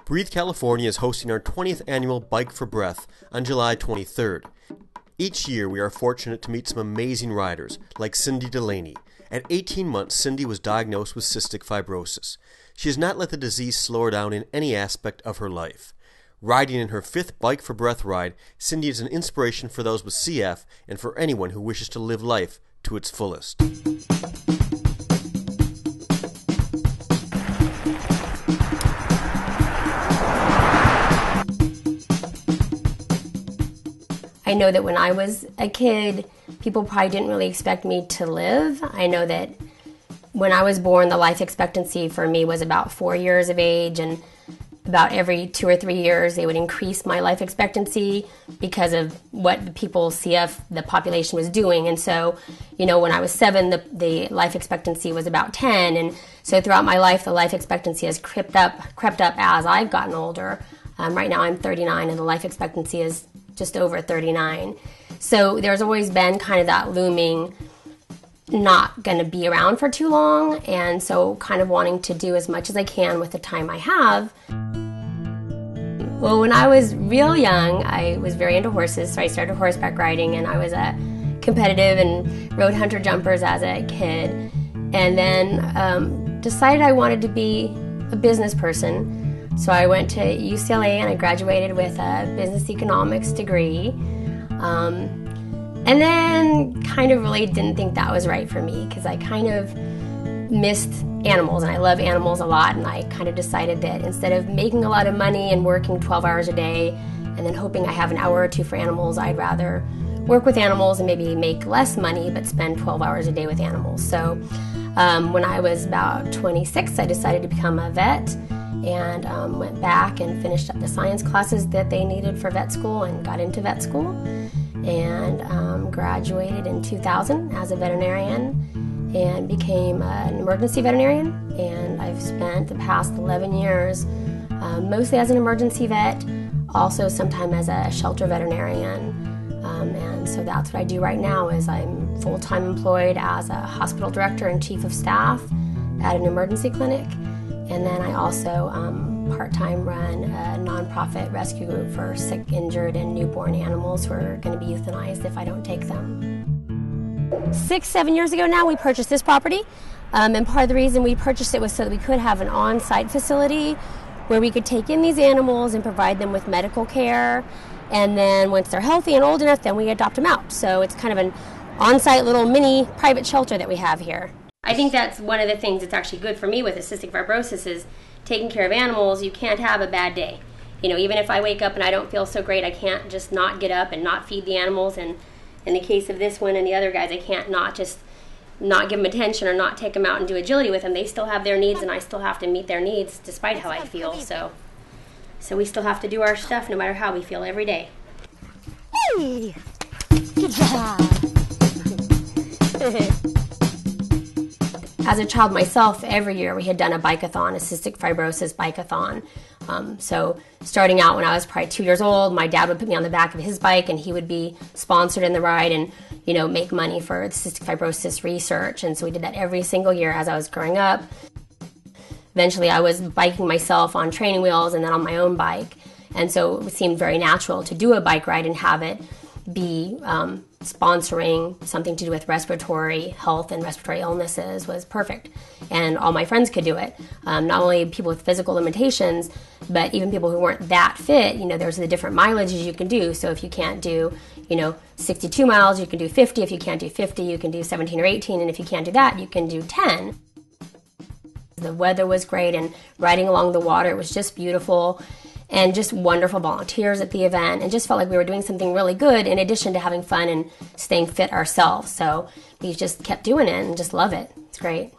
Breathe California is hosting our 20th annual Bike4Breath on July 23rd. Each year we are fortunate to meet some amazing riders like Cindi Delany. At 18 months, Cindi was diagnosed with cystic fibrosis. She has not let the disease slow her down in any aspect of her life. Riding in her 5th Bike4Breath ride, Cindi is an inspiration for those with CF and for anyone who wishes to live life to its fullest. I know that when I was a kid, people probably didn't really expect me to live. I know that when I was born, the life expectancy for me was about 4 years of age, and about every 2 or 3 years they would increase my life expectancy because of what the people, CF, the population was doing. And so, when I was 7, the life expectancy was about 10, and so throughout my life, the life expectancy has crept up as I've gotten older. Right now I'm 39, and the life expectancy is just over 39. So there's always been kind of that looming, not going to be around for too long, and so kind of wanting to do as much as I can with the time I have. Well, when I was real young, I was very into horses, so I started horseback riding, and I was competitive and rode hunter jumpers as a kid, and then decided I wanted to be a business person. So I went to UCLA and I graduated with a business economics degree. And then kind of really didn't think that was right for me because I kind of missed animals, and I love animals a lot, and I kind of decided that instead of making a lot of money and working 12 hours a day and then hoping I have an hour or two for animals, I'd rather work with animals and maybe make less money but spend 12 hours a day with animals. So when I was about 26, I decided to become a vet, and went back and finished up the science classes that they needed for vet school and got into vet school, and graduated in 2000 as a veterinarian and became an emergency veterinarian. And I've spent the past 11 years mostly as an emergency vet, also sometime as a shelter veterinarian, and so that's what I do right now. Is I'm full-time employed as a hospital director and chief of staff at an emergency clinic. And then I also part-time run a nonprofit rescue group for sick, injured, and newborn animals who are going to be euthanized if I don't take them. 6-7 years ago now, we purchased this property. And part of the reason we purchased it was so that we could have an on-site facility where we could take in these animals and provide them with medical care. And then once they're healthy and old enough, then we adopt them out. So it's kind of an on-site little mini private shelter that we have here. I think that's one of the things that's actually good for me with cystic fibrosis is taking care of animals. You can't have a bad day. Even if I wake up and I don't feel so great, I can't just not get up and not feed the animals. And in the case of this one and the other guys, I can't not just not give them attention or not take them out and do agility with them. They still have their needs, and I still have to meet their needs despite how I feel. So we still have to do our stuff no matter how we feel every day. Hey! Good job! As a child myself, every year we had done a BikeAthon, a cystic fibrosis BikeAthon. So starting out when I was probably 2 years old, my dad would put me on the back of his bike, and he would be sponsored in the ride and make money for the cystic fibrosis research. And so we did that every single year as I was growing up. Eventually I was biking myself on training wheels and then on my own bike. And so it seemed very natural to do a bike ride and have it be sponsoring something to do with respiratory health and respiratory illnesses was perfect. And all my friends could do it. Not only people with physical limitations, but even people who weren't that fit. There's the different mileages you can do. So if you can't do, 62 miles, you can do 50. If you can't do 50, you can do 17 or 18. And if you can't do that, you can do 10. The weather was great, and riding along the water was just beautiful. And just wonderful volunteers at the event, and just felt like we were doing something really good in addition to having fun and staying fit ourselves. So we just kept doing it and just love it. It's great.